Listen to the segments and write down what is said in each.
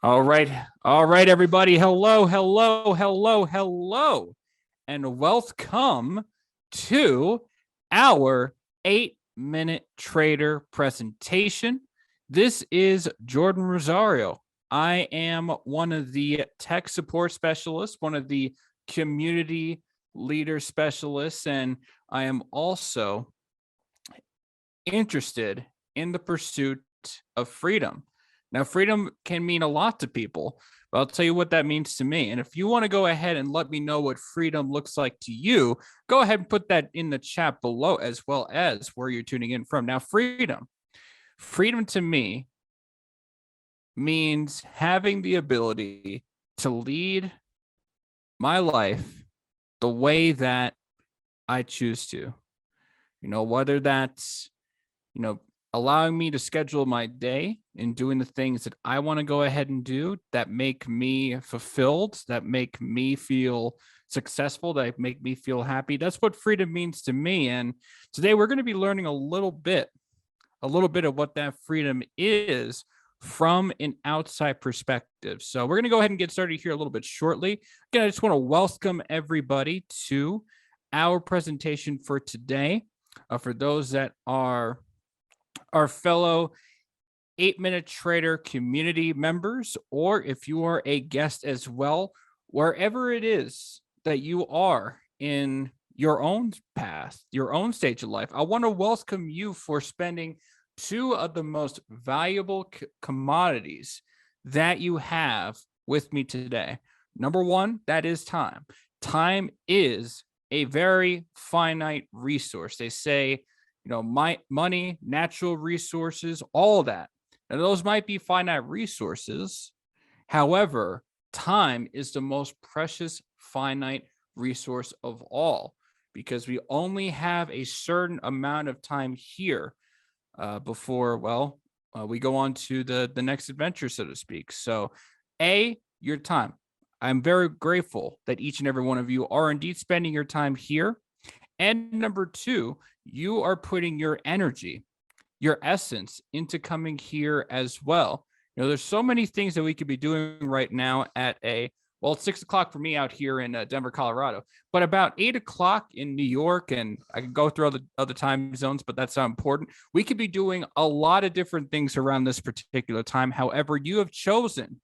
All right. All right, everybody. Hello, hello, hello, hello. And welcome to our 8-minute trader presentation. This is Jordan Rosario. I am one of the tech support specialists, one of the community leader specialists, and I am also interested in the pursuit of freedom. Now, freedom can mean a lot to people, but I'll tell you what that means to me. And if you want to go ahead and let me know what freedom looks like to you, go ahead and put that in the chat below, as well as where you're tuning in from. Now, freedom to me means having the ability to lead my life the way that I choose to. Whether that's allowing me to schedule my day and doing the things that I want to go ahead and do that make me fulfilled, that make me feel successful, that make me feel happy. That's what freedom means to me. And today we're going to be learning a little bit of what that freedom is from an outside perspective. So we're going to go ahead and get started here a little bit shortly. Again, I just want to welcome everybody to our presentation for today. For those that are our fellow 8-minute trader community members, or if you are a guest as well, wherever it is that you are in your own path, your own stage of life, I want to welcome you for spending two of the most valuable commodities that you have with me today. Number one, that is time. Time is a very finite resource. They say, money, natural resources, all that. Now, those might be finite resources. However, time is the most precious finite resource of all, because we only have a certain amount of time here before, we go on to the next adventure, so to speak. So, your time. I'm very grateful that each and every one of you are indeed spending your time here. And number two, you are putting your energy, your essence into coming here as well. There's so many things that we could be doing right now at it's 6 o'clock for me out here in Denver, Colorado, but about 8 o'clock in New York, and I can go through all the other time zones, but that's not important. We could be doing a lot of different things around this particular time. However, you have chosen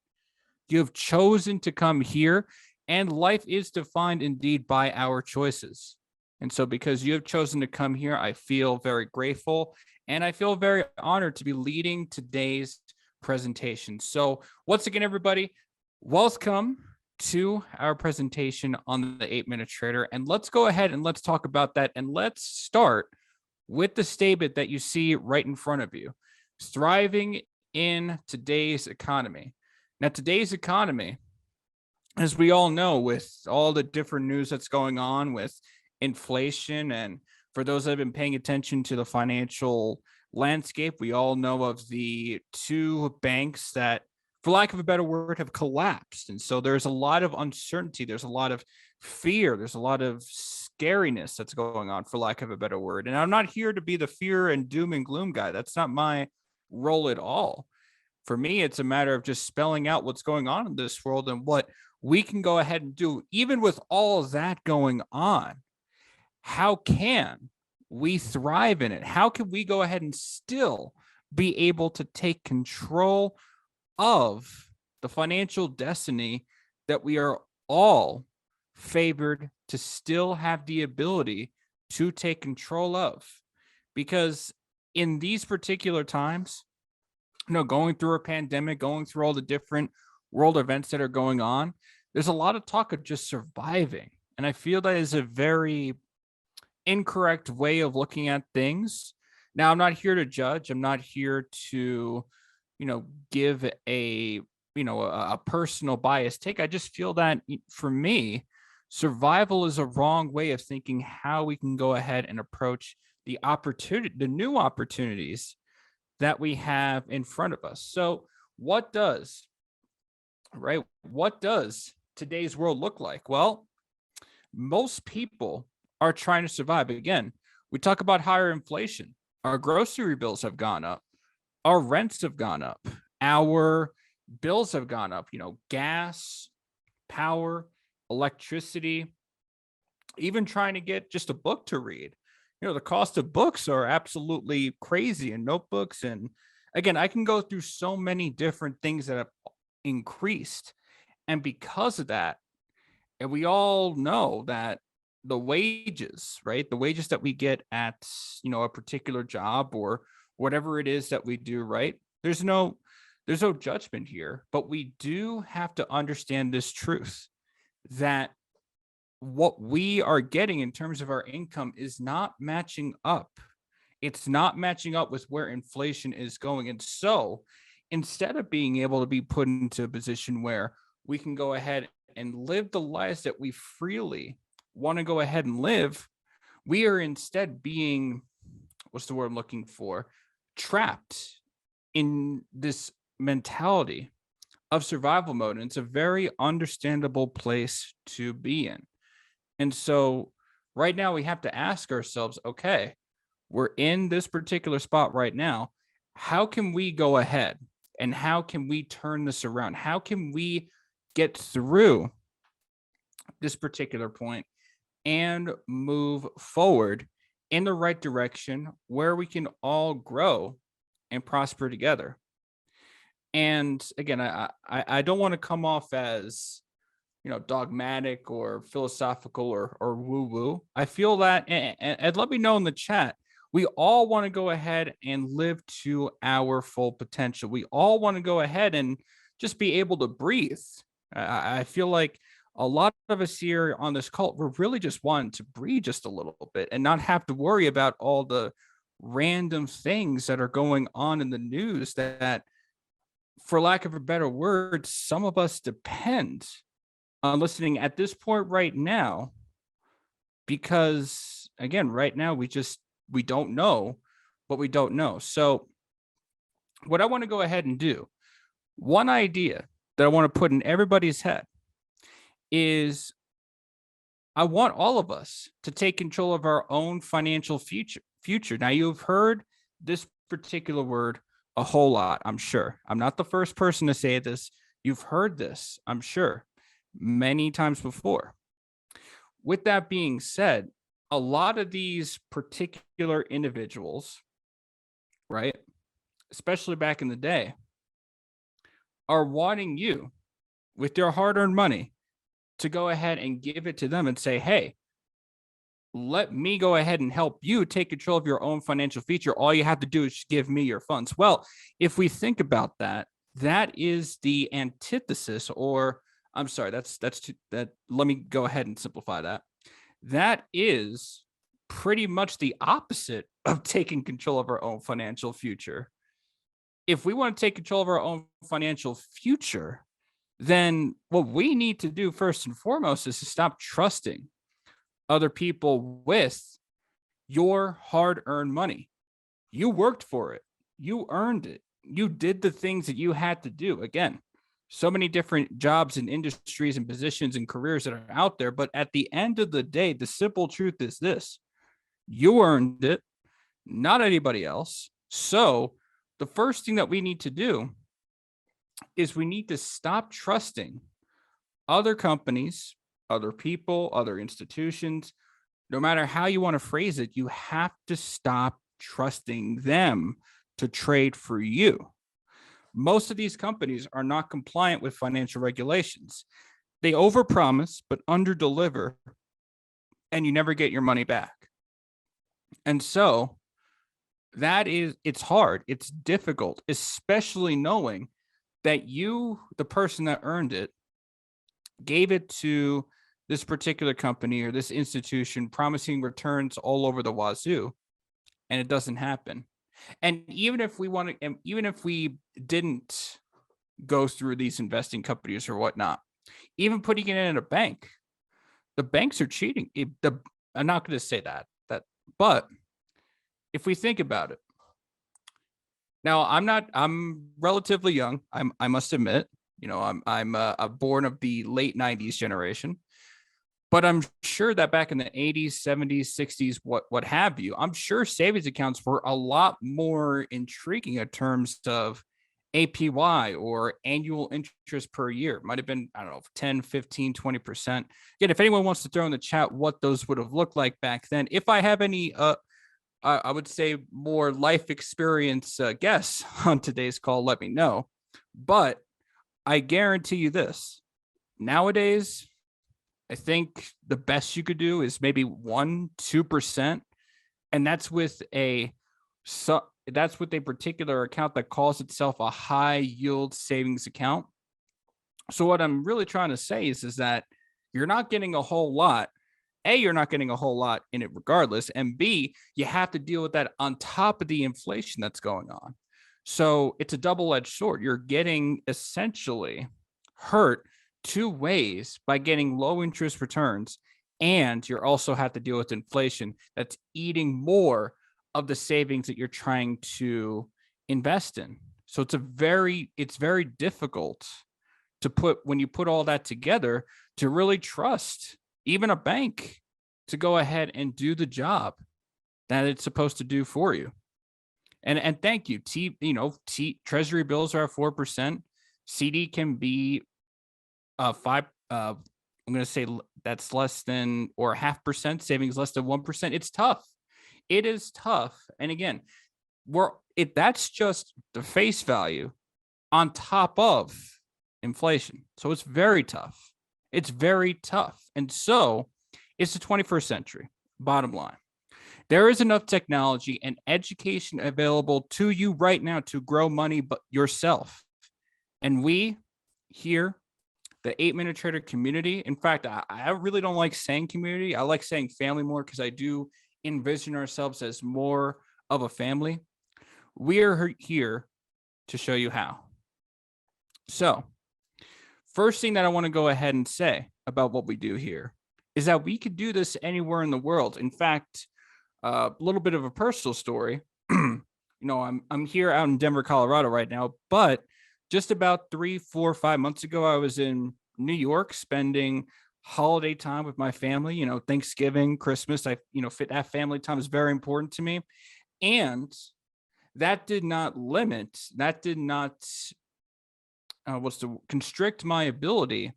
to come here, and life is defined indeed by our choices. And so because you have chosen to come here, I feel very grateful, and I feel very honored to be leading today's presentation. So once again, everybody, welcome to our presentation on the 8-minute trader. And let's go ahead and let's talk about that. And let's start with the statement that you see right in front of you: thriving in today's economy. Now, today's economy, as we all know, with all the different news that's going on with inflation, and for those that have been paying attention to the financial landscape, we all know of the two banks that, for lack of a better word, have collapsed. And so there's a lot of uncertainty, there's a lot of fear, there's a lot of scariness that's going on, for lack of a better word. And I'm not here to be the fear and doom and gloom guy. That's not my role at all. For me, it's a matter of just spelling out what's going on in this world and what we can go ahead and do. Even with all of that going on, how can we thrive in it? How can we go ahead and still be able to take control of the financial destiny that we are all favored to still have the ability to take control of? Because in these particular times, going through a pandemic, going through all the different world events that are going on, there's a lot of talk of just surviving. And I feel that is a very incorrect way of looking at things. Now, I'm not here to judge. I'm not here to, give a personal bias take. I just feel that for me, survival is a wrong way of thinking how we can go ahead and approach the new opportunities that we have in front of us. So what does today's world look like? Well, most people are trying to survive. Again, we talk about higher inflation. Our grocery bills have gone up. Our rents have gone up. Our bills have gone up, gas, power, electricity, even trying to get just a book to read. The cost of books are absolutely crazy, and notebooks. And again, I can go through so many different things that have increased. And because of that, and we all know that the wages, right? The wages that we get at, a particular job or whatever it is that we do, right? There's no judgment here, but we do have to understand this truth that what we are getting in terms of our income is not matching up. It's not matching up with where inflation is going. And so instead of being able to be put into a position where we can go ahead and live the lives that we freely want to go ahead and live, we are instead being, what's the word I'm looking for? Trapped in this mentality of survival mode. And it's a very understandable place to be in. And so right now we have to ask ourselves, okay, we're in this particular spot right now. How can we go ahead and how can we turn this around? How can we get through this particular point and move forward in the right direction where we can all grow and prosper together? And again, I don't want to come off as dogmatic or philosophical or woo woo. I feel that, and let me know in the chat. We all want to go ahead and live to our full potential. We all want to go ahead and just be able to breathe. I feel like a lot of us here on this cult, we're really just wanting to breathe just a little bit and not have to worry about all the random things that are going on in the news that, for lack of a better word, some of us depend on listening at this point right now, because again, right now we don't know what we don't know. So what I want to go ahead and do, one idea that I want to put in everybody's head is I want all of us to take control of our own financial future. Now, you've heard this particular word a whole lot, I'm sure. I'm not the first person to say this. You've heard this, I'm sure, many times before. With that being said, a lot of these particular individuals, right, especially back in the day, are wanting you with their hard-earned money to go ahead and give it to them and say, hey, let me go ahead and help you take control of your own financial future. All you have to do is give me your funds. Well, if we think about that, that is the antithesis, or I'm sorry, that. Let me go ahead and simplify that. That is pretty much the opposite of taking control of our own financial future. If we want to take control of our own financial future, then what we need to do first and foremost is to stop trusting other people with your hard-earned money. You worked for it. You earned it. You did the things that you had to do. Again, so many different jobs and industries and positions and careers that are out there. But at the end of the day, the simple truth is this: you earned it, not anybody else. So the first thing that we need to do is we need to stop trusting other companies, other people, other institutions. No matter how you want to phrase it, you have to stop trusting them to trade for you. Most of these companies are not compliant with financial regulations. They overpromise but underdeliver, and you never get your money back. And so it's hard, it's difficult, especially knowing that you, the person that earned it, gave it to this particular company or this institution promising returns all over the wazoo, and it doesn't happen. And even if we didn't go through these investing companies or whatnot, even putting it in a bank, the banks are cheating. I'm not going to say that, but if we think about it, now I'm relatively young. I must admit, I'm born of the late 90s generation. But I'm sure that back in the 80s, 70s, 60s, what have you, I'm sure savings accounts were a lot more intriguing in terms of APY, or annual interest per year. Might have been, I don't know, 10, 15, 20%. Again, if anyone wants to throw in the chat what those would have looked like back then, if I have any, I would say more life experience guests on today's call, let me know. But I guarantee you this, nowadays, I think the best you could do is maybe 1-2%. And that's with a particular account that calls itself a high yield savings account. So what I'm really trying to say is that you're not getting a whole lot. A, you're not getting a whole lot in it regardless. And B, you have to deal with that on top of the inflation that's going on. So it's a double-edged sword. You're getting essentially hurt two ways by getting low interest returns, and you also have to deal with inflation that's eating more of the savings that you're trying to invest in. So it's very difficult to when you put all that together, to really trust even a bank to go ahead and do the job that it's supposed to do for you. And thank you. Treasury bills are at 4%. CD can be 5. I'm going to say that's less than, or 0.5%, savings less than 1%. It's tough. It is tough. And again, that's just the face value on top of inflation. So it's very tough. It's very tough. And so it's the 21st century. Bottom line, there is enough technology and education available to you right now to grow money but yourself. And we here, the 8-Minute Trader community, in fact, I really don't like saying community. I like saying family more, because I do envision ourselves as more of a family. We are here to show you how. So first thing that I want to go ahead and say about what we do here is that we could do this anywhere in the world. In fact, a little bit of a personal story. I'm here out in Denver, Colorado right now, but just about 3, 4, 5 months ago, I was in New York spending holiday time with my family. Thanksgiving, Christmas. That family time is very important to me, and that did not constrict my ability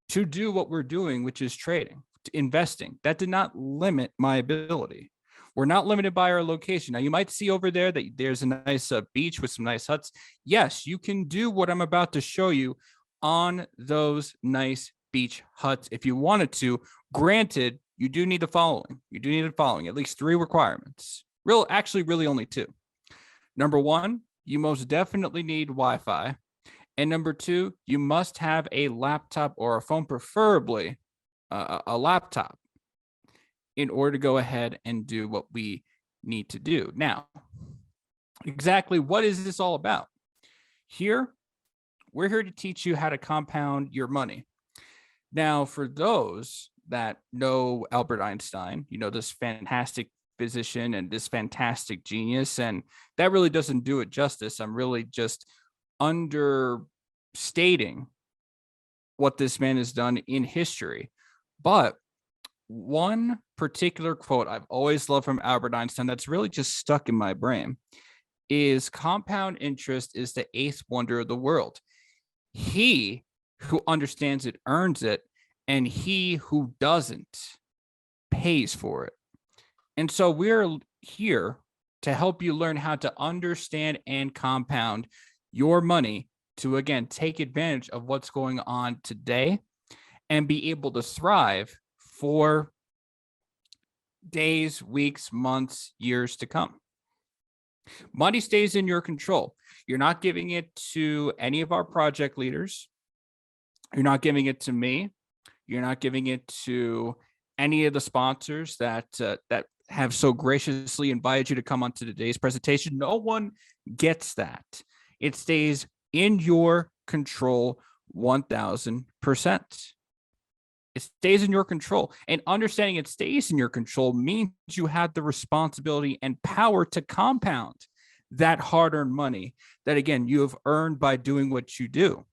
to do what we're doing, which is trading, investing. That did not limit my ability. We're not limited by our location. Now, you might see over there that there's a nice beach with some nice huts. Yes, you can do what I'm about to show you on those nice beach huts if you wanted to. Granted, you do need the following. At least 3 requirements. Really only 2. Number 1, you most definitely need Wi-Fi. And number 2, you must have a laptop or a phone, preferably a laptop, in order to go ahead and do what we need to do. Now, exactly what is this all about? We're here to teach you how to compound your money. Now, for those that know Albert Einstein, this fantastic physician and this fantastic genius, and that really doesn't do it justice. I'm really just understating what this man has done in history. But one particular quote I've always loved from Albert Einstein that's really just stuck in my brain is, compound interest is the 8th wonder of the world. He who understands it earns it, and he who doesn't pays for it. And so we're here to help you learn how to understand and compound your money to, again, take advantage of what's going on today and be able to thrive for days, weeks, months, years to come. Money stays in your control. You're not giving it to any of our project leaders. You're not giving it to me. You're not giving it to any of the sponsors that have so graciously invited you to come on to today's presentation. No one gets that. It stays in your control 1000%. It stays in your control, and understanding it stays in your control means you have the responsibility and power to compound that hard-earned money that, again, you have earned by doing what you do.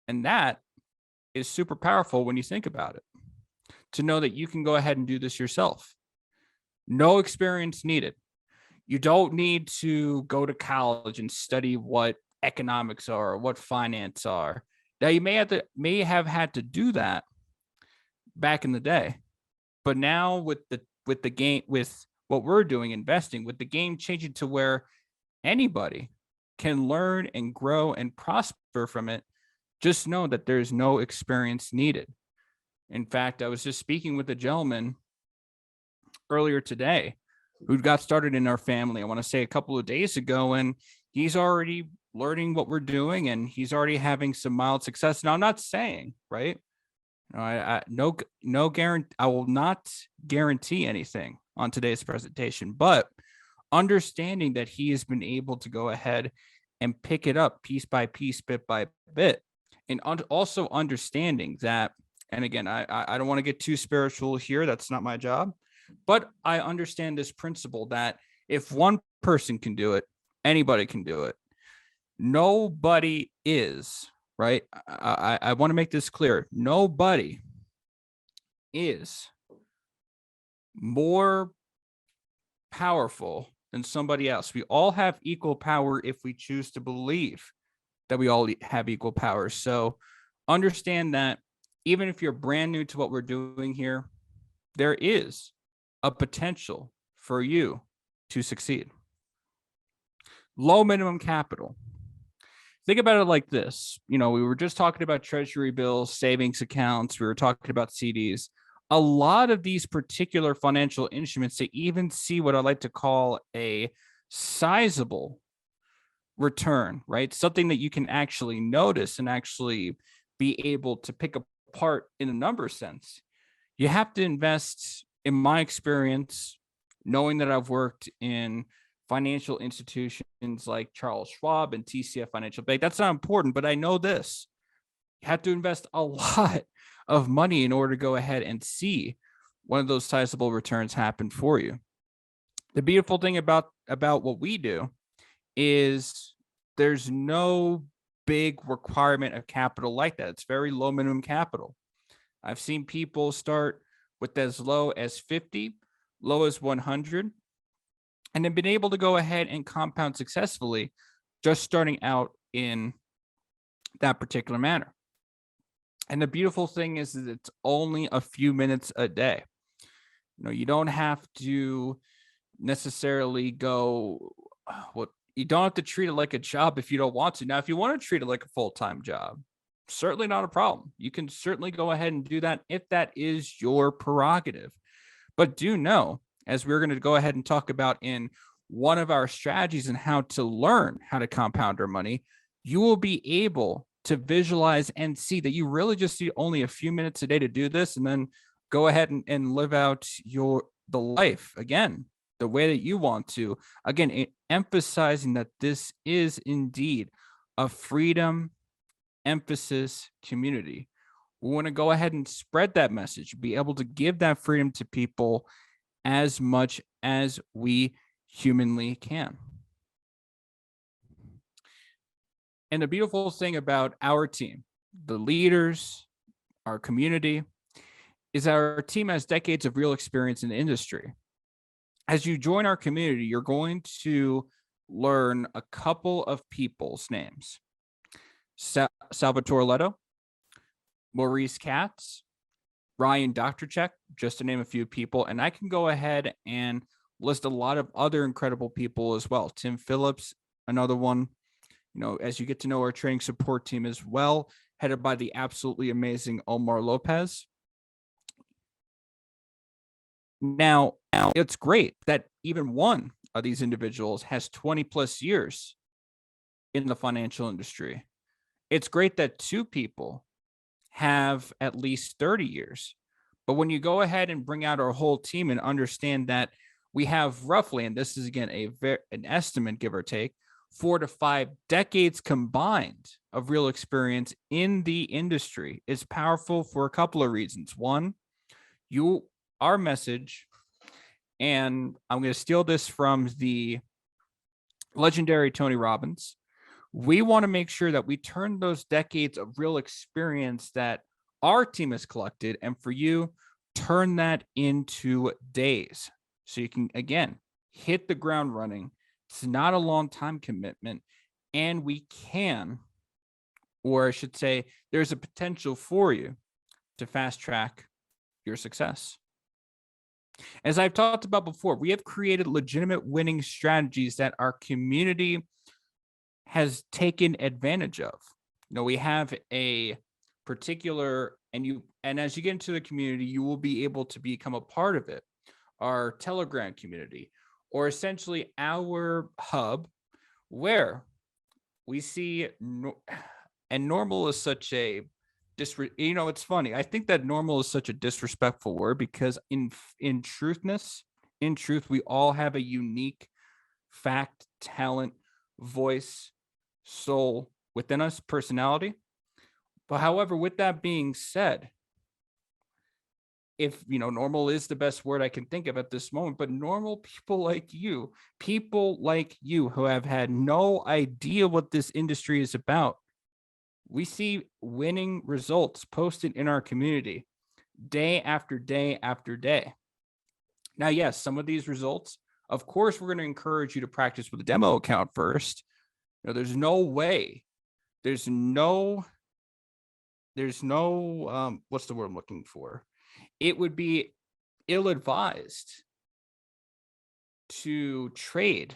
And that is super powerful when you think about it, to know that you can go ahead and do this yourself. No experience needed. You don't need to go to college and study what economics are or what finance are. Now you may have had to do that back in the day, but now with the game, with what we're doing, investing, with the game changing to where anybody can learn and grow and prosper from it, just know that there's no experience needed. In fact, I was just speaking with a gentleman earlier today who got started in our family, I want to say a couple of days ago, and he's already learning what we're doing and he's already having some mild success. Now, I'm not saying, right? No, no guarantee. I will not guarantee anything on today's presentation, but understanding that he has been able to go ahead and pick it up piece by piece, bit by bit, and also understanding that. And again, I don't want to get too spiritual here. That's not my job, but I understand this principle that if one person can do it, anybody can do it. Nobody is, right? I want to make this clear. Nobody is more powerful than somebody else. We all have equal power if we choose to believe that we all have equal power. So understand that even if you're brand new to what we're doing here, there is a potential for you to succeed. Low minimum capital. Think about it like this. We were just talking about treasury bills, savings accounts. We were talking about CDs. A lot of these particular financial instruments, they even see what I like to call a sizable return, right? Something that you can actually notice and actually be able to pick apart in a number sense. You have to invest, in my experience, knowing that I've worked in financial institutions like Charles Schwab and TCF Financial Bank. That's not important, but I know this. You have to invest a lot of money in order to go ahead and see one of those sizable returns happen for you. The beautiful thing about what we do is there's no big requirement of capital like that. It's very low minimum capital. I've seen people start with as low as 50, low as 100, and have been able to go ahead and compound successfully just starting out in that particular manner. And the beautiful thing is that it's only a few minutes a day. You don't have to necessarily go, you don't have to treat it like a job if you don't want to. Now, if you want to treat it like a full-time job, certainly not a problem. You can certainly go ahead and do that if that is your prerogative. But do know, as we're going to go ahead and talk about in one of our strategies and how to learn how to compound our money, you will be able to visualize and see that you really just need only a few minutes a day to do this, and then go ahead and live out the life again, the way that you want to. Again, emphasizing that this is indeed a freedom emphasis community. We want to go ahead and spread that message, be able to give that freedom to people as much as we humanly can. And the beautiful thing about our team, the leaders, our community, is our team has decades of real experience in the industry. As you join our community, you're going to learn a couple of people's names. Salvatore Leto, Maurice Katz, Ryan Doctorchek, just to name a few people. And I can go ahead and list a lot of other incredible people as well. Tim Phillips, another one. As you get to know our training support team as well, headed by the absolutely amazing Omar Lopez. Now, it's great that even one of these individuals has 20 plus years in the financial industry. It's great that two people have at least 30 years. But when you go ahead and bring out our whole team and understand that we have roughly, and this is again an estimate, give or take, 4 to 5 decades combined of real experience in the industry, is powerful for a couple of reasons. One, our message, and I'm going to steal this from the legendary Tony Robbins. We want to make sure that we turn those decades of real experience that our team has collected, and for you, turn that into days. So you can, again, hit the ground running. It's not a long time commitment. and we can, or I should say, there's a potential for you to fast track your success. As I've talked about before, we have created legitimate winning strategies that our community has taken advantage of. We have a particular, and as you get into the community, you will be able to become a part of it. Our Telegram community, or essentially our hub, where we see, and normal is such a it's funny. I think that normal is such a disrespectful word, because in truth, we all have a unique fact, talent, voice, soul within us, personality. But however, with that being said, if normal is the best word I can think of at this moment, but normal people like you who have had no idea what this industry is about, we see winning results posted in our community day after day after day. Now, yes, some of these results, of course, we're going to encourage you to practice with a demo account first. There's no way, there's no what's the word I'm looking for? It would be ill-advised to trade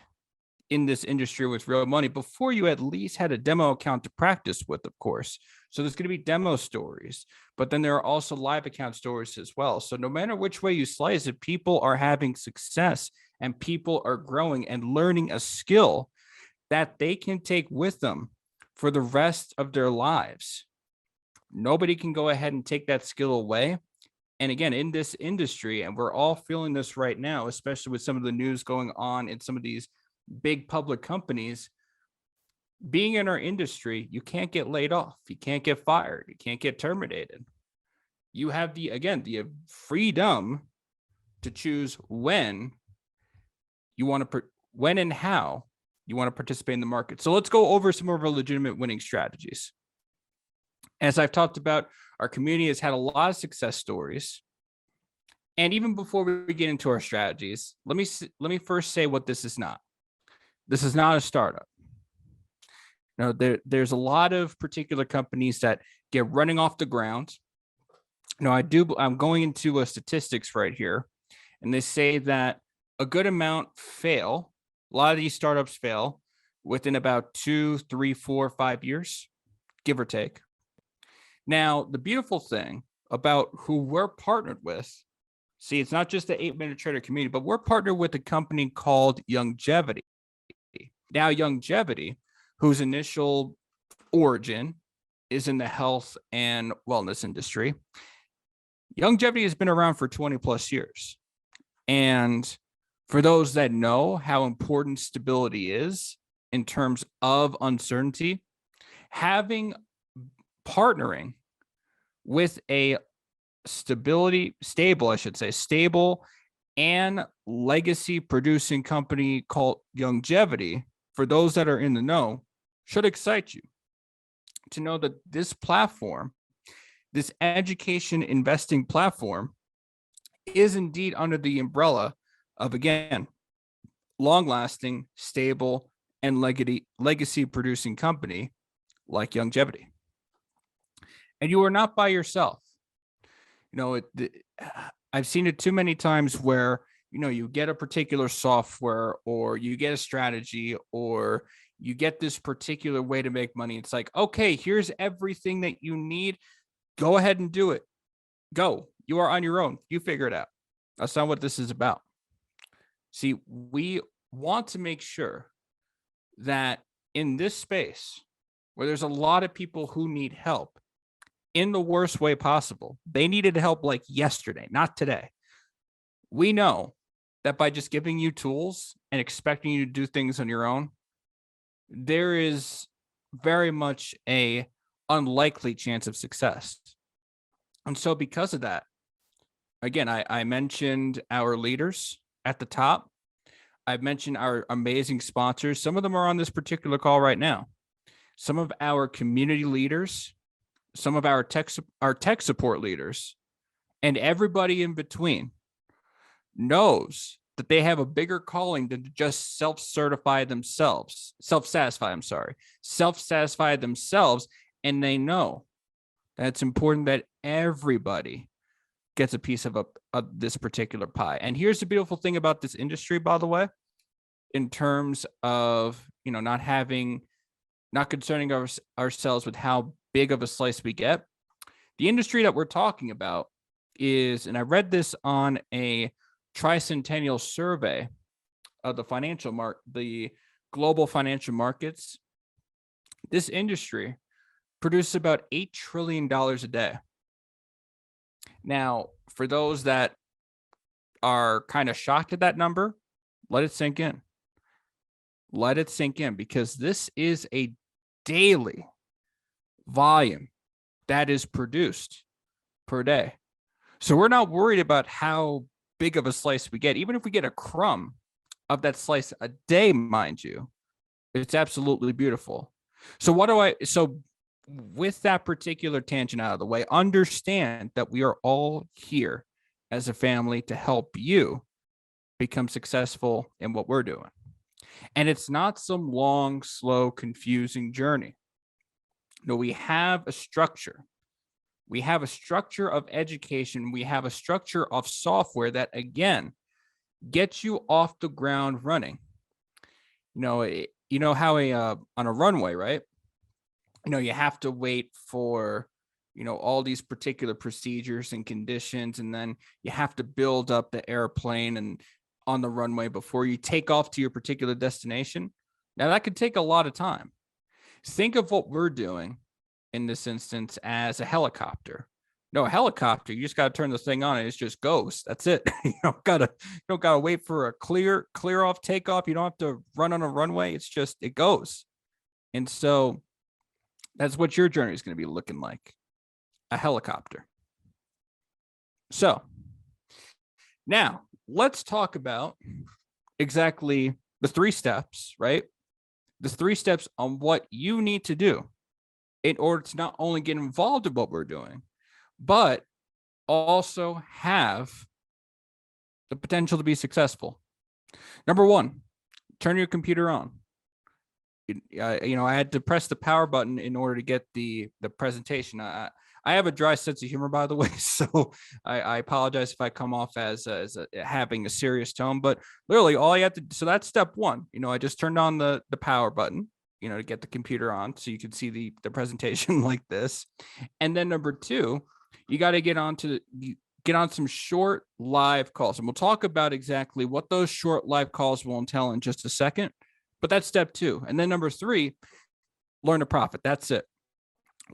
in this industry with real money before you at least had a demo account to practice with, of course. So there's going to be demo stories, but then there are also live account stories as well. So no matter which way you slice it, people are having success and people are growing and learning a skill that they can take with them for the rest of their lives. Nobody can go ahead and take that skill away. And again, in this industry, and we're all feeling this right now, especially with some of the news going on in some of these big public companies, being in our industry, you can't get laid off. You can't get fired. You can't get terminated. You have the freedom to choose when and how you want to participate in the market. So let's go over some of our legitimate winning strategies. As I've talked about, our community has had a lot of success stories. And even before we get into our strategies, let me first say what this is not. This is not a startup. There's a lot of particular companies that get running off the ground. I'm going into statistics right here, and they say that a good amount fail. A lot of these startups fail within about 2, 3, 4, 5 years, give or take. Now, the beautiful thing about who we're partnered with, see, it's not just the 8-Minute Trader community, but we're partnered with a company called Youngevity. Now, Youngevity, whose initial origin is in the health and wellness industry, Youngevity has been around for 20 plus years. And for those that know how important stability is in terms of uncertainty, partnering with a stable and legacy producing company called Youngevity, for those that are in the know, should excite you to know that this platform, this education investing platform, is indeed under the umbrella of, again, long-lasting, stable, and legacy producing company like Youngevity. And you are not by yourself. I've seen it too many times where, you get a particular software, or you get a strategy, or you get this particular way to make money. It's like, okay, here's everything that you need. Go ahead and do it. Go. You are on your own. You figure it out. That's not what this is about. See, we want to make sure that in this space where there's a lot of people who need help in the worst way possible, they needed help like yesterday, not today. We know that by just giving you tools and expecting you to do things on your own, there is very much a unlikely chance of success. And so because of that, again, I mentioned our leaders at the top. I've mentioned our amazing sponsors. Some of them are on this particular call right now. Some of our community leaders, some of our tech support leaders, and everybody in between knows that they have a bigger calling than to just self-satisfy themselves. And they know that it's important that everybody gets a piece of this particular pie. And here's the beautiful thing about this industry, by the way, in terms of, not concerning ourselves with how big of a slice we get. The industry that we're talking about is, and I read this on a tricentennial survey of the global financial markets. This industry produces about $8 trillion a day. Now, for those that are kind of shocked at that number, let it sink in. Let it sink in, because this is a daily volume that is produced per day. So we're not worried about how big of a slice we get. Even if we get a crumb of that slice a day, mind you, it's absolutely beautiful. So with that particular tangent out of the way, understand that we are all here as a family to help you become successful in what we're doing. And it's not some long, slow, confusing journey. No, we have a structure. We have a structure of education. We have a structure of software that, again, gets you off the ground running. You know how on a runway, right? You have to wait for, all these particular procedures and conditions, and then you have to build up the airplane and on the runway before you take off to your particular destination. Now, that could take a lot of time. Think of what we're doing in this instance as a helicopter. No, a helicopter, you just got to turn the thing on and it just goes. That's it. You don't gotta wait for a clear off takeoff. You don't have to run on a runway. It goes. And so that's what your journey is going to be looking like, a helicopter. So now let's talk about exactly the 3 steps, right? The 3 steps on what you need to do in order to not only get involved in what we're doing, but also have the potential to be successful. Number 1, turn your computer on. I had to press the power button in order to get the presentation. I have a dry sense of humor, by the way, so I apologize if I come off as having a serious tone. But literally, all you have to, so that's step 1. I just turned on the power button, to get the computer on so you can see the presentation like this. And then number 2, you got to get on some short live calls, and we'll talk about exactly what those short live calls will entail in just a second. But that's step 2. And then number 3, learn to profit. That's it.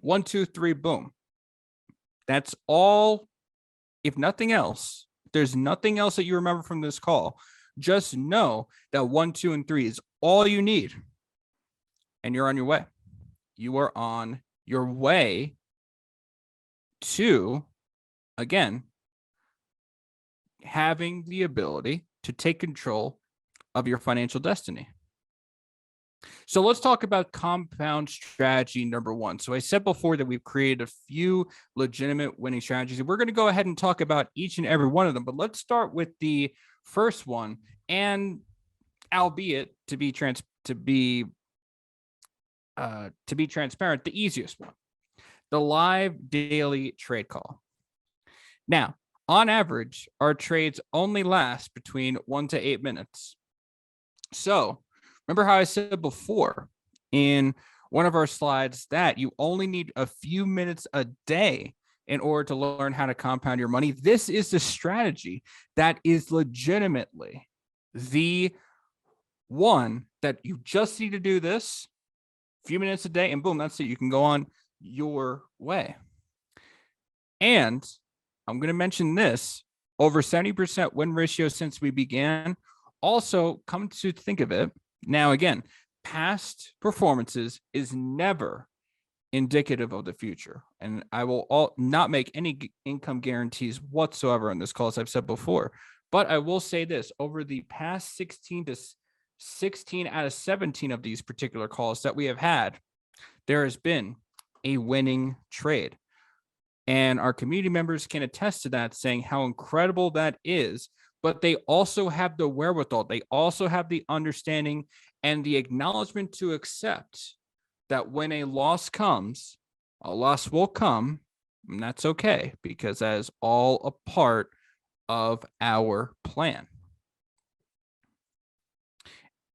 1, 2, 3, boom. That's all. If nothing else, there's nothing else that you remember from this call. Just know that 1, 2, and 3 is all you need. And you're on your way. You are on your way to, again, having the ability to take control of your financial destiny. So let's talk about compound strategy number 1. So I said before that we've created a few legitimate winning strategies, and we're going to go ahead and talk about each and every one of them. But let's start with the first one, and albeit to be transparent, the easiest one, the live daily trade call. Now, on average, our trades only last between 1 to 8 minutes. So remember how I said before in one of our slides that you only need a few minutes a day in order to learn how to compound your money? This is the strategy that is legitimately the one that you just need to do this few minutes a day, and boom, that's it. You can go on your way. And I'm going to mention this, over 70% win ratio since we began. Also, come to think of it, now again, past performances is never indicative of the future. And I will not make any income guarantees whatsoever on this call, as I've said before. But I will say this, over the past 16 out of 17 of these particular calls that we have had, there has been a winning trade. And our community members can attest to that, saying how incredible that is but they also have the wherewithal. They also have the understanding and the acknowledgement to accept that when a loss comes, a loss will come, and that's okay because that is all a part of our plan.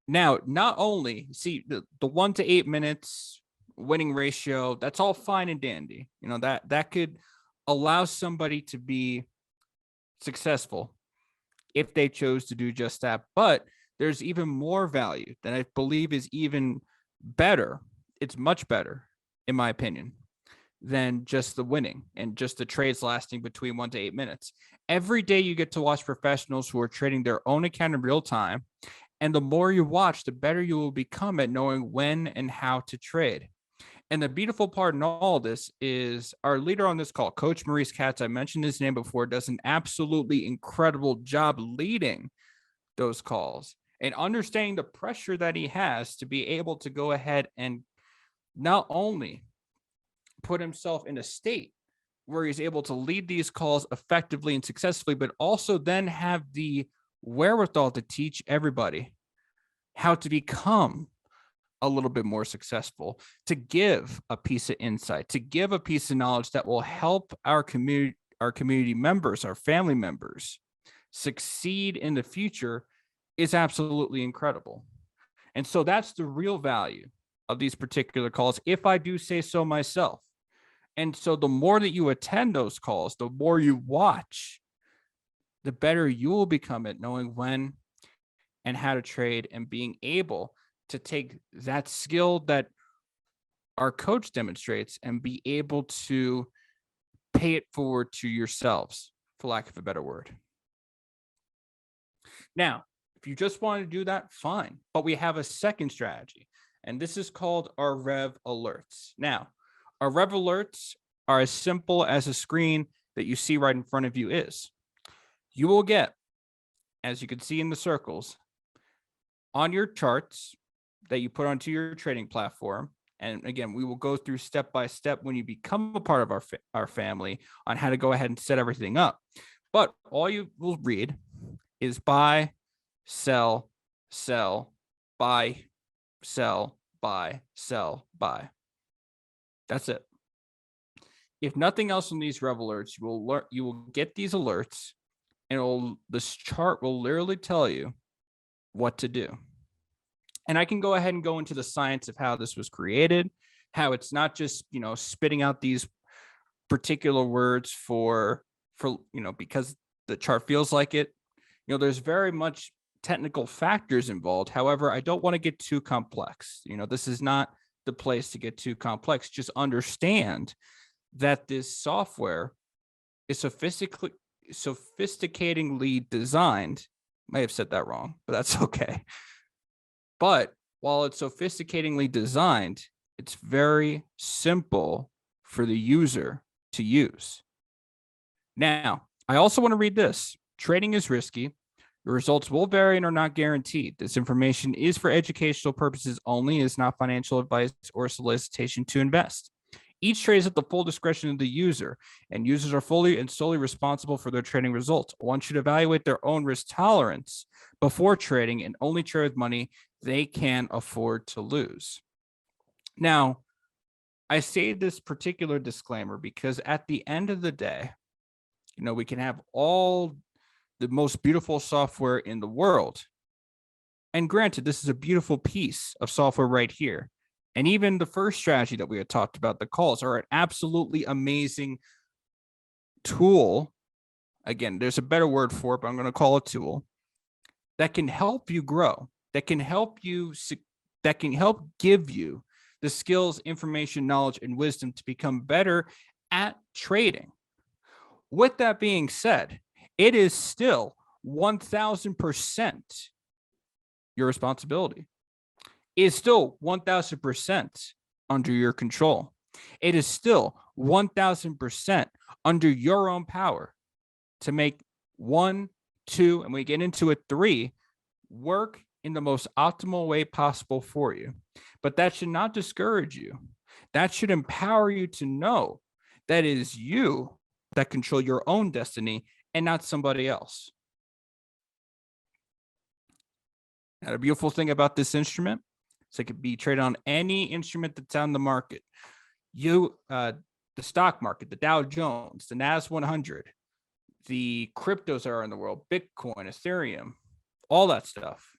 Now, not only see the 1 to 8 minutes winning ratio, that's all fine and dandy. You know, that could allow somebody to be successful if they chose to do just that. But there's even more value that I believe is even better. It's much better, in my opinion, than just the winning and just the trades lasting between 1 to 8 minutes. Every day you get to watch professionals who are trading their own account in real time. And the more you watch, the better you will become at knowing when and how to trade. And the beautiful part in all of this is our leader on this call, Coach Maurice Katz. I mentioned his name before, does an absolutely incredible job leading those calls and understanding the pressure that he has to be able to go ahead and not only put himself in a state where he's able to lead these calls effectively and successfully, but also then have the wherewithal to teach everybody how to become a little bit more successful, to give a piece of insight, to give a piece of knowledge that will help our community members, our family members succeed in the future is absolutely incredible. And so that's the real value of these particular calls, if I do say so myself. And so the more that you attend those calls, the more you watch, the better you will become at knowing when and how to trade and being able to take that skill that our coach demonstrates and be able to pay it forward to yourselves, for lack of a better word. Now, if you just want to do that, fine. But we have a second strategy, and this is called our Rev Alerts. Now, our Rev Alerts are as simple as a screen that you see right in front of you is. You will get, as you can see in the circles, on your charts that you put onto your trading platform. And again, we will go through step by step when you become a part of our family on how to go ahead and set everything up. But all you will read is buy, sell, sell, buy, sell, buy, sell, buy. That's it. If nothing else in these Rev Alerts, you will get these alerts, and this chart will literally tell you what to do. And I can go ahead and go into the science of how this was created, how it's not just, spitting out these particular words for because the chart feels like it. There's very much technical factors involved. However, I don't want to get too complex. This is not the place to get too complex. Just understand that this software is sophisticatingly designed. May have said that wrong, but that's okay. But while it's sophisticatingly designed, it's very simple for the user to use. Now, I also want to read this. Trading is risky. Your results will vary and are not guaranteed. This information is for educational purposes only, is not financial advice or solicitation to invest. Each trade is at the full discretion of the user, and users are fully and solely responsible for their trading results. One should evaluate their own risk tolerance before trading and only trade with money they can afford to lose. Now, I say this particular disclaimer because at the end of the day, we can have all the most beautiful software in the world. And granted, this is a beautiful piece of software right here. And even the first strategy that we had talked about, the calls, are an absolutely amazing tool. Again, there's a better word for it, but I'm going to call it tool that can help you grow, that can help give you the skills, information, knowledge, and wisdom to become better at trading. With that being said, it is still 1000% your responsibility. It is still 1000% under your control. It is still 1000% under your own power to make 1, 2, and we get into it 3, work in the most optimal way possible for you. But that should not discourage you. That should empower you to know that it is you that control your own destiny and not somebody else. Now, the beautiful thing about this instrument is it could be traded on any instrument that's on the market. The stock market, the Dow Jones, the NAS 100, the cryptos that are in the world, Bitcoin, Ethereum, all that stuff,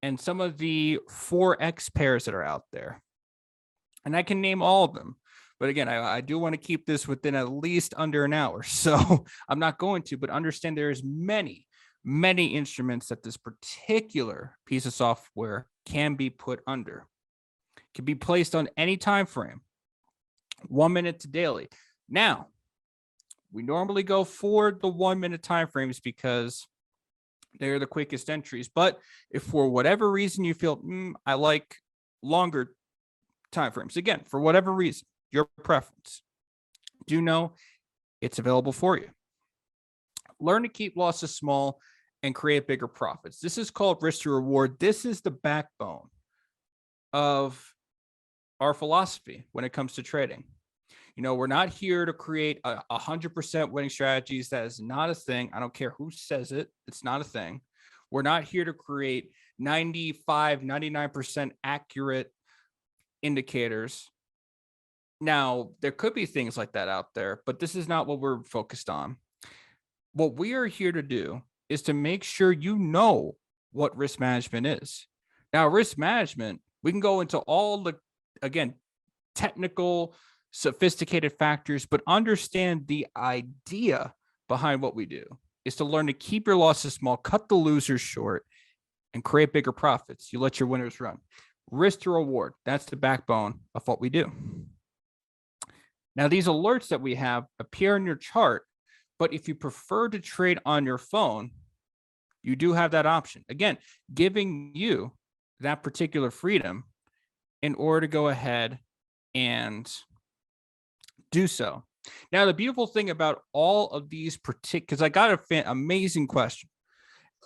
and some of the Forex pairs that are out there. And I can name all of them. But again, I do want to keep this within at least under an hour. So I'm not going to, but understand there's many, many instruments that this particular piece of software can be put under. It can be placed on any time frame, 1 minute to daily. Now, we normally go for the 1 minute time frames because they're the quickest entries. But if for whatever reason you feel I like longer time frames, again, for whatever reason, your preference, do know it's available for you. Learn to keep losses small and create bigger profits. This is called risk to reward. This is the backbone of our philosophy when it comes to trading. We're not here to create 100% winning strategies. That is not a thing. I don't care who says it. It's not a thing. We're not here to create 95, 99% accurate indicators. Now, there could be things like that out there, but this is not what we're focused on. What we are here to do is to make sure you know what risk management is. Now, risk management, we can go into all the, again, technical, sophisticated factors, but understand the idea behind what we do is to learn to keep your losses small, cut the losers short, and create bigger profits. You let your winners run. Risk to reward, that's the backbone of what we do. Now, these alerts that we have appear in your chart, but if you prefer to trade on your phone, you do have that option. Again, giving you that particular freedom in order to go ahead and do so. Now, the beautiful thing about all of these because I got an amazing question.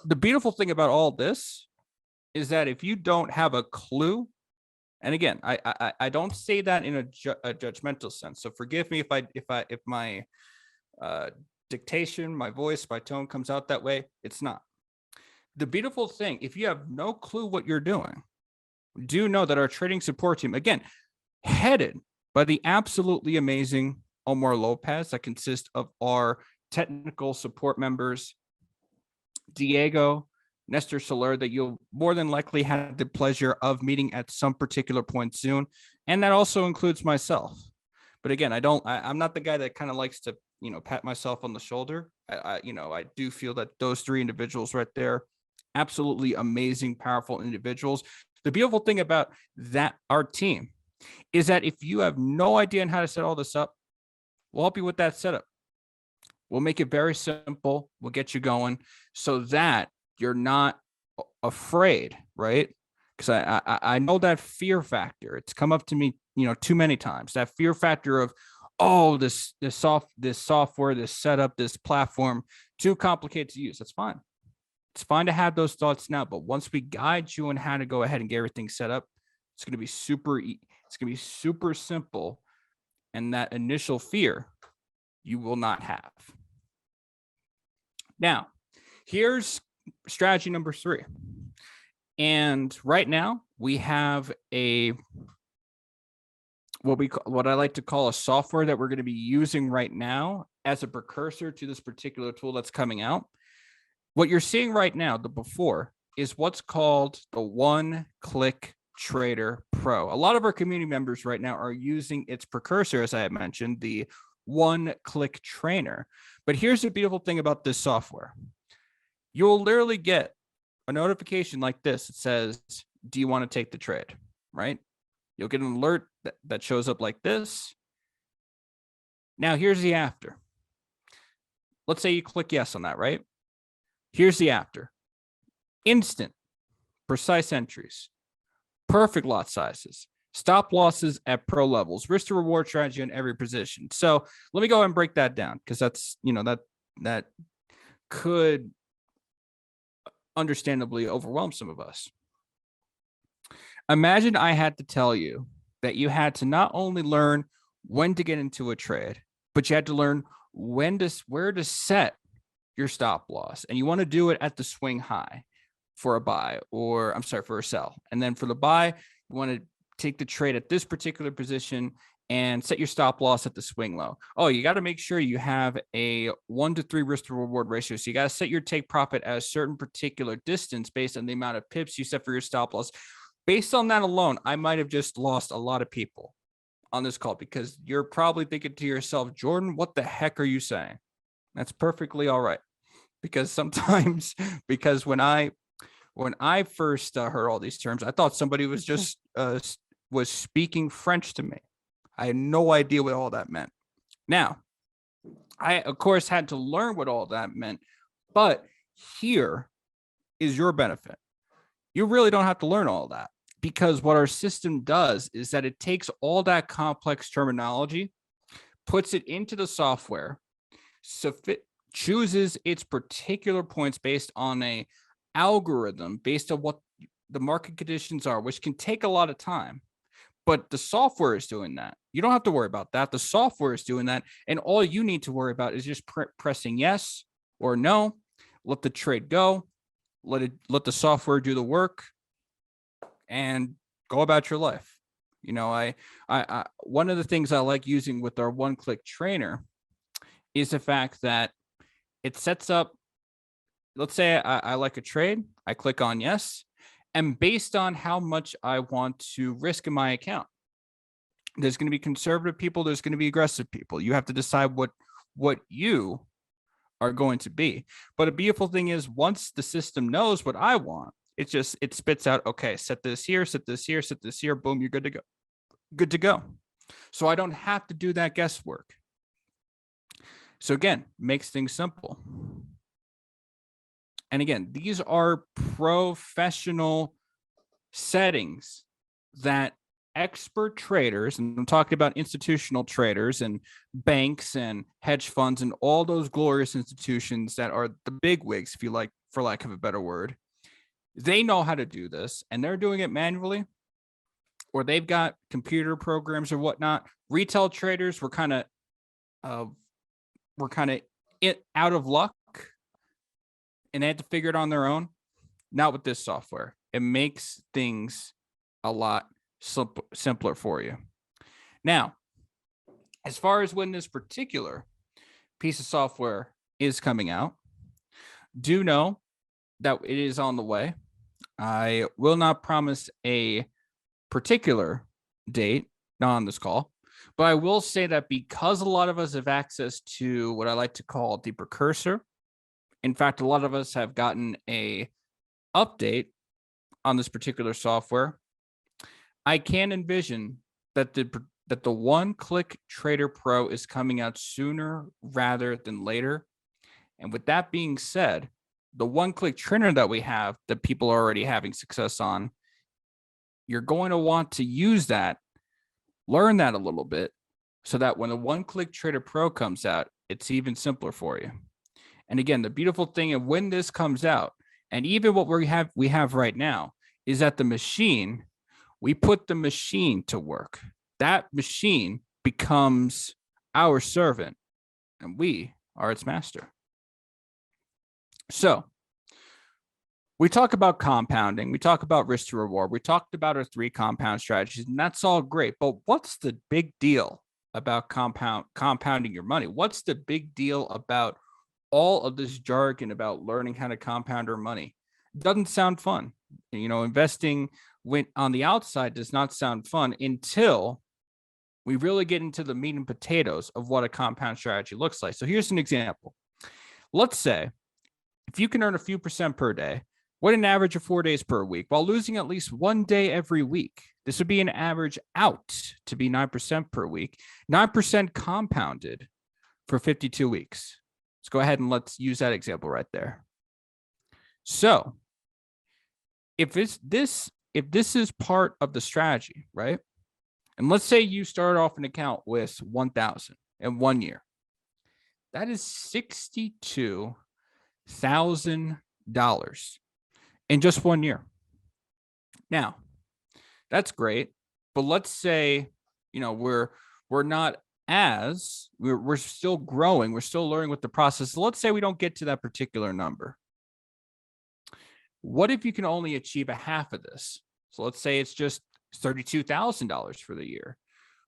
The beautiful thing about all this is that if you don't have a clue, and again, I don't say that in a judgmental sense. So forgive me if my dictation, my voice, my tone comes out that way. It's not. The beautiful thing, if you have no clue what you're doing, do know that our trading support team, again, headed by the absolutely amazing Omar Lopez, that consists of our technical support members, Diego, Nestor Soler, that you'll more than likely have the pleasure of meeting at some particular point soon. And that also includes myself. But again, I'm not the guy that kind of likes to, pat myself on the shoulder. I do feel that those three individuals right there, absolutely amazing, powerful individuals. The beautiful thing about that, our team, is that if you have no idea on how to set all this up, we'll help you with that setup. We'll make it very simple. We'll get you going so that you're not afraid, right? Because I know that fear factor. It's come up to me, too many times. That fear factor of, this software, this setup, this platform, too complicated to use. That's fine. It's fine to have those thoughts now, but once we guide you on how to go ahead and get everything set up, it's going to be super simple, and that initial fear you will not have. Now, here's strategy number 3. And right now we have what I like to call a software that we're going to be using right now as a precursor to this particular tool that's coming out. What you're seeing right now, the before, is what's called the One Click Trader Pro. A lot of our community members right now are using its precursor, as I had mentioned, the One Click Trainer. But here's the beautiful thing about this software. You'll literally get a notification like this. It says, do you want to take the trade, right? You'll get an alert that shows up like this. Now, here's the after. Let's say you click yes on that, right? Here's the after. Instant, precise entries, perfect lot sizes, stop losses at pro levels, risk to reward strategy in every position. So let me go ahead and break that down, because that's, that could understandably overwhelm some of us. Imagine I had to tell you that you had to not only learn when to get into a trade, but you had to learn where to set your stop loss, and you want to do it at the swing high. for a buy, or I'm sorry, for a sell. And then for the buy, you want to take the trade at this particular position and set your stop loss at the swing low. Oh, you got to make sure you have a 1 to 3 risk to reward ratio. So you got to set your take profit at a certain particular distance based on the amount of pips you set for your stop loss. Based on that alone, I might have just lost a lot of people on this call, because you're probably thinking to yourself, Jordan, what the heck are you saying? That's perfectly all right. Because sometimes, because when I first heard all these terms, I thought somebody was just was speaking French to me. I had no idea what all that meant. Now, I, of course, had to learn what all that meant, but here is your benefit. You really don't have to learn all that, because what our system does is that it takes all that complex terminology, puts it into the software, chooses its particular points based on a algorithm based on what the market conditions are, which can take a lot of time. But the software is doing that. You don't have to worry about that. The software is doing that. And all you need to worry about is just pressing yes or no, let the trade go, let the software do the work, and go about your life. You know, I one of the things I like using with our one-click trainer is the fact that it sets up, let's say I like a trade, I click on yes, and based on how much I want to risk in my account, there's going to be conservative people, there's going to be aggressive people. You have to decide what you are going to be. But a beautiful thing is, once the system knows what I want, it spits out, okay, set this here, set this here, set this here, boom, you're good to go. Good to go. So I don't have to do that guesswork. So again, makes things simple. And again, these are professional settings that expert traders, and I'm talking about institutional traders and banks and hedge funds and all those glorious institutions that are the big wigs, if you like, for lack of a better word, they know how to do this, and they're doing it manually, or they've got computer programs or whatnot. Retail traders were kind of out of luck, and they had to figure it on their own. Not with this software. It makes things a lot simpler for you. Now, as far as when this particular piece of software is coming out, do know that it is on the way. I will not promise a particular date, not on this call, but I will say that because a lot of us have access to what I like to call the precursor, in fact, a lot of us have gotten a update on this particular software, I can envision that the One-Click Trader Pro is coming out sooner rather than later. And with that being said, the one-click trainer that we have, that people are already having success on, you're going to want to use that, learn that a little bit, so that when the One-Click Trader Pro comes out, it's even simpler for you. And again, the beautiful thing of when this comes out, and even what we have right now, is that the machine, we put the machine to work. That machine becomes our servant, and we are its master. So we talk about compounding, we talk about risk to reward, we talked about our 3 compound strategies, and that's all great. But what's the big deal about compounding your money? What's the big deal about all of this jargon about learning how to compound our money? It doesn't sound fun. You know, investing on the outside does not sound fun until we really get into the meat and potatoes of what a compound strategy looks like. So here's an example. Let's say if you can earn a few percent per day, what an average of 4 days per week, while losing at least 1 day every week, this would be an average out to be 9% per week, 9% compounded for 52 weeks. Let's go ahead and let's use that example right there. So if this is part of the strategy, right? And let's say you start off an account with 1,000 in 1 year. That is $62,000 in just 1 year. Now, that's great, but let's say, you know, we're still growing, we're still learning with the process. So let's say we don't get to that particular number. What if you can only achieve a half of this? So let's say it's just $32,000 for the year.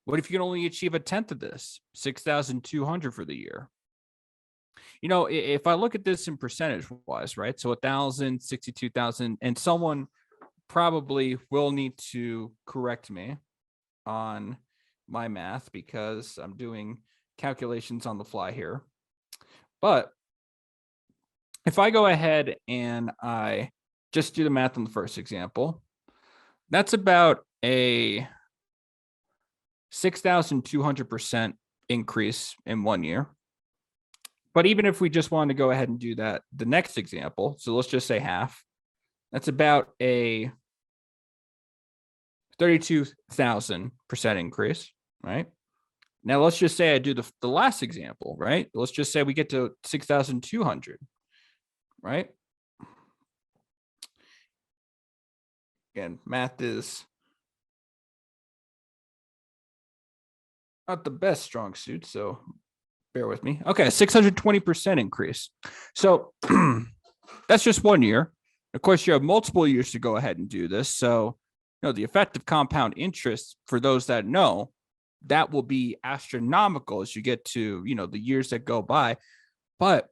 What if you can only achieve a tenth of this, 6,200 for the year? If I look at this in percentage wise, right? So 1,000, 62,000, and someone probably will need to correct me on my math because I'm doing calculations on the fly here. But if I go ahead and I just do the math on the first example, that's about a 6,200% increase in 1 year. But even if we just wanted to go ahead and do that, the next example, so let's just say half, that's about a 32,000% increase, right? Now let's just say I do the last example, right? Let's just say we get to 6,200, right? Again, math is not the best strong suit, so bear with me. Okay, 620% increase. So that's just 1 year. Of course, you have multiple years to go ahead and do this. So, the effective compound interest, for those that know, that will be astronomical as you get to, the years that go by. But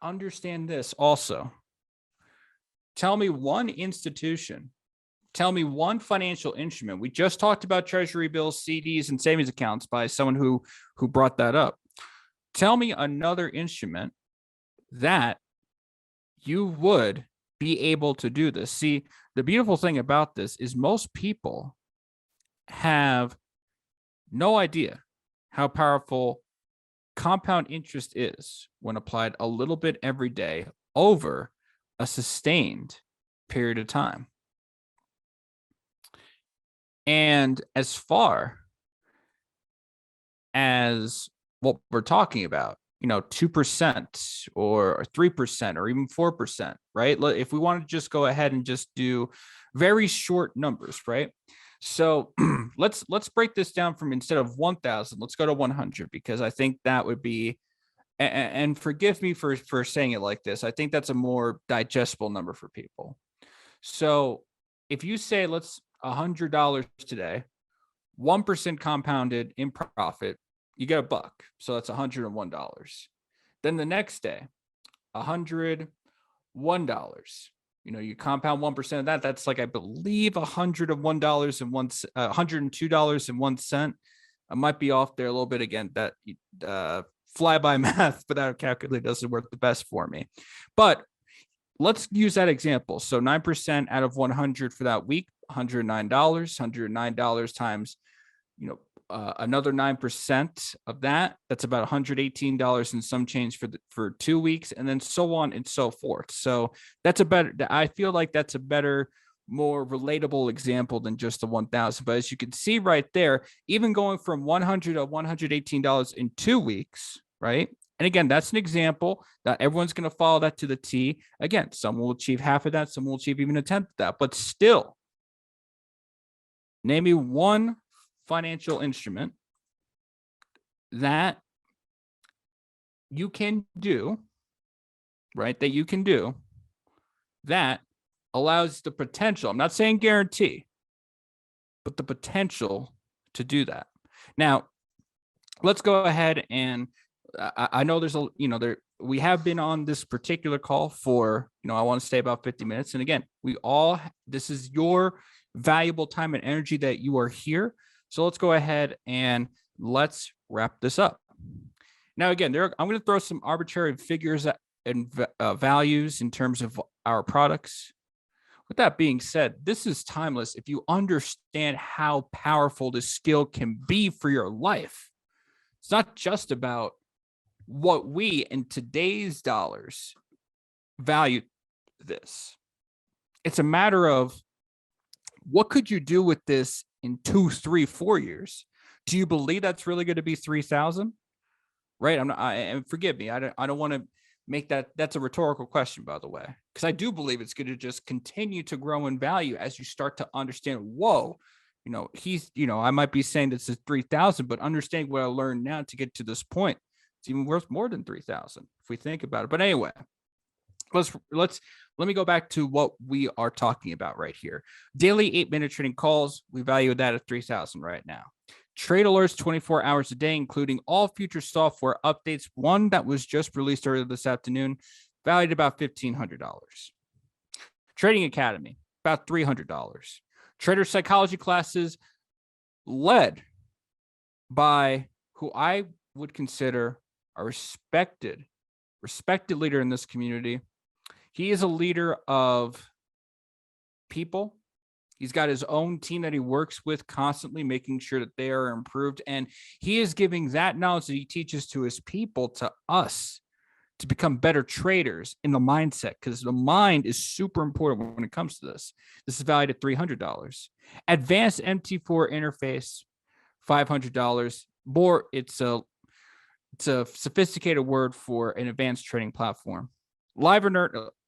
understand this also. Tell me one institution, tell me one financial instrument. We just talked about treasury bills, CDs, and savings accounts by someone who brought that up. Tell me another instrument that you would be able to do this. See, the beautiful thing about this is most people have no idea how powerful compound interest is when applied a little bit every day over a sustained period of time. And as far as what we're talking about, 2% or 3% or even 4%, right? If we want to just go ahead and just do very short numbers, right? So let's break this down from, instead of 1,000, let's go to 100, because I think that would be, and forgive me for saying it like this, I think that's a more digestible number for people. So if you say, let's $100 today, 1% compounded in profit, you get $1. So that's $101. Then the next day, $101. You compound 1% of that. That's like, I believe, $102.01. I might be off there a little bit again. That fly-by math without a calculator doesn't work the best for me. But let's use that example. So 9% out of 100 for that week, $109. $109 times, another 9% of that, that's about $118 and some change for 2 weeks, and then so on and so forth. So I feel like that's a better, more relatable example than just the 1,000. But as you can see right there, even going from $100 to $118 in 2 weeks, right? And again, that's an example. Not everyone's going to follow that to the T. Again, some will achieve half of that, some will achieve even a tenth of that. But still, name me one financial instrument that you can do, right? That you can do that allows the potential. I'm not saying guarantee, but the potential to do that. Now, let's go ahead and I know there's we have been on this particular call for, I want to stay about 50 minutes. And again, this is your valuable time and energy that you are here. So let's go ahead and let's wrap this up. Now, again, I'm going to throw some arbitrary figures and values in terms of our products. With that being said, this is timeless if you understand how powerful this skill can be for your life. It's not just about what we in today's dollars value this. It's a matter of, what could you do with this in 2, 3, 4 years? Do you believe that's really going to be 3,000? Right? And forgive me, I don't want to make that's a rhetorical question, by the way, because I do believe it's going to just continue to grow in value as you start to understand, whoa, I might be saying this is 3,000, but understanding what I learned now to get to this point, it's even worth more than 3,000 if we think about it. But anyway, Let me go back to what we are talking about right here. Daily 8-minute trading calls, we value that at 3,000 right now. Trade alerts 24 hours a day, including all future software updates. One that was just released earlier this afternoon, valued about $1,500. Trading Academy, about $300. Trader psychology classes led by who I would consider a respected leader in this community. He is a leader of people. He's got his own team that he works with constantly, making sure that they are improved. And he is giving that knowledge that he teaches to his people, to us, to become better traders in the mindset, because the mind is super important when it comes to this. This is valued at $300. Advanced MT4 interface, $500. More, it's a sophisticated word for an advanced trading platform. Live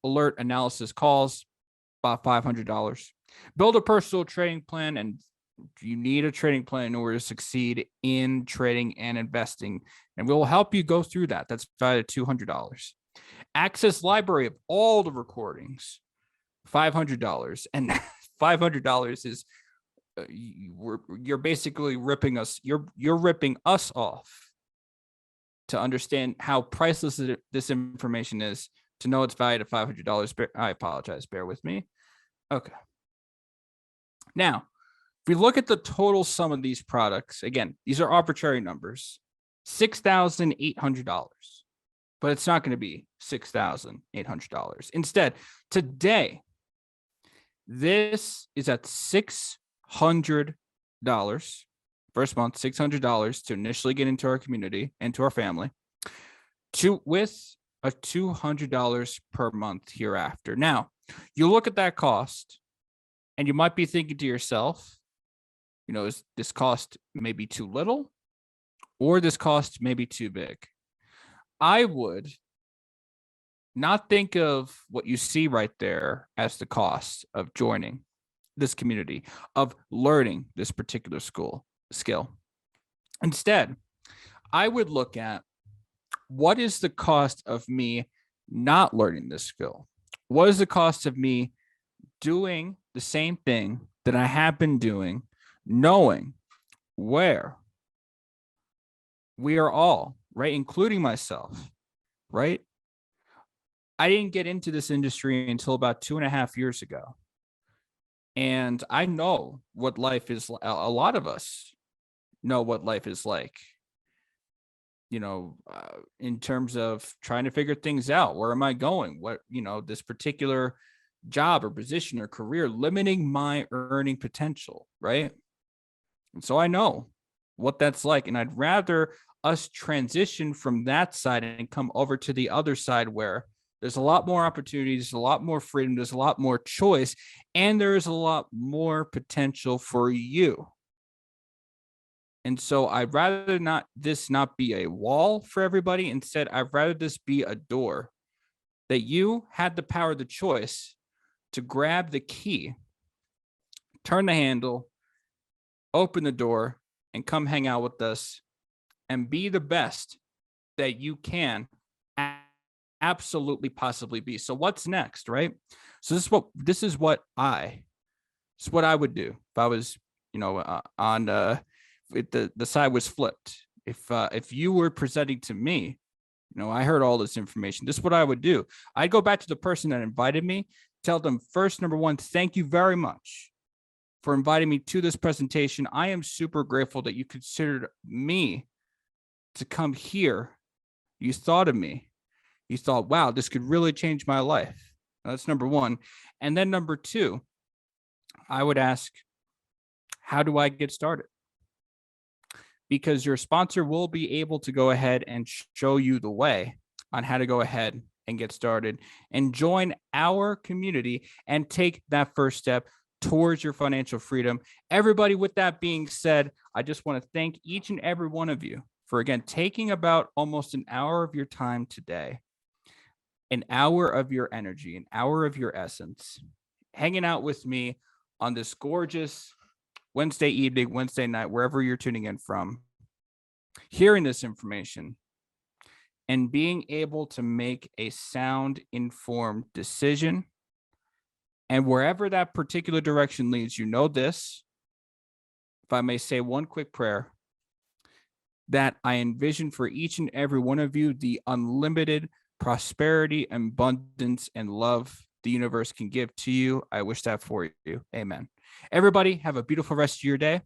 alert analysis calls, about $500. Build a personal trading plan, and you need a trading plan in order to succeed in trading and investing, and we'll help you go through that. That's valued at $200. Access library of all the recordings, $500. And $500 is you're basically ripping us. You're ripping us off to understand how priceless this information is. To know it's valued at $500. I apologize. Bear with me. Okay. Now, if we look at the total sum of these products, again, these are arbitrary numbers, $6,800, but it's not going to be $6,800. Instead, today, this is at $600 first month, $600 to initially get into our community and to our family, with a $200 per month hereafter. Now, you look at that cost, and you might be thinking to yourself, is this cost maybe too little, or this cost maybe too big? I would not think of what you see right there as the cost of joining this community, of learning this particular skill. Instead, I would look at, what is the cost of me not learning this skill? What is the cost of me doing the same thing that I have been doing, knowing where we are all, right, including myself, right? I didn't get into this industry until about 2.5 years ago. And I know what life is. A lot of us know what life is like, in terms of trying to figure things out. Where am I going? What, this particular job or position or career limiting my earning potential, right? And so I know what that's like. And I'd rather us transition from that side and come over to the other side, where there's a lot more opportunities, a lot more freedom, there's a lot more choice, and there's a lot more potential for you. And so I'd rather this not be a wall for everybody. Instead, I'd rather this be a door that you had the power, the choice to grab the key, turn the handle, open the door, and come hang out with us and be the best that you can absolutely possibly be. So what's next, right? So this is what I would do if I was, on if the side was flipped. If you were presenting to me, I heard all this information. This is what I would do. I'd go back to the person that invited me, tell them first, number one, thank you very much for inviting me to this presentation. I am super grateful that you considered me to come here. You thought of me. You thought, wow, this could really change my life. That's number one. And then number two, I would ask, how do I get started? Because your sponsor will be able to go ahead and show you the way on how to go ahead and get started and join our community and take that first step towards your financial freedom. Everybody, with that being said, I just want to thank each and every one of you for, again, taking about almost an hour of your time today, an hour of your energy, an hour of your essence, hanging out with me on this gorgeous Wednesday evening, Wednesday night, wherever you're tuning in from, hearing this information. and being able to make a sound, informed decision. And wherever that particular direction leads, you know this, if I may say one quick prayer, that I envision for each and every one of you the unlimited prosperity, abundance, and love the universe can give to you. I wish that for you. Amen. Everybody, have a beautiful rest of your day.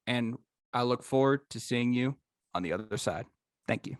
And I look forward to seeing you on the other side. Thank you.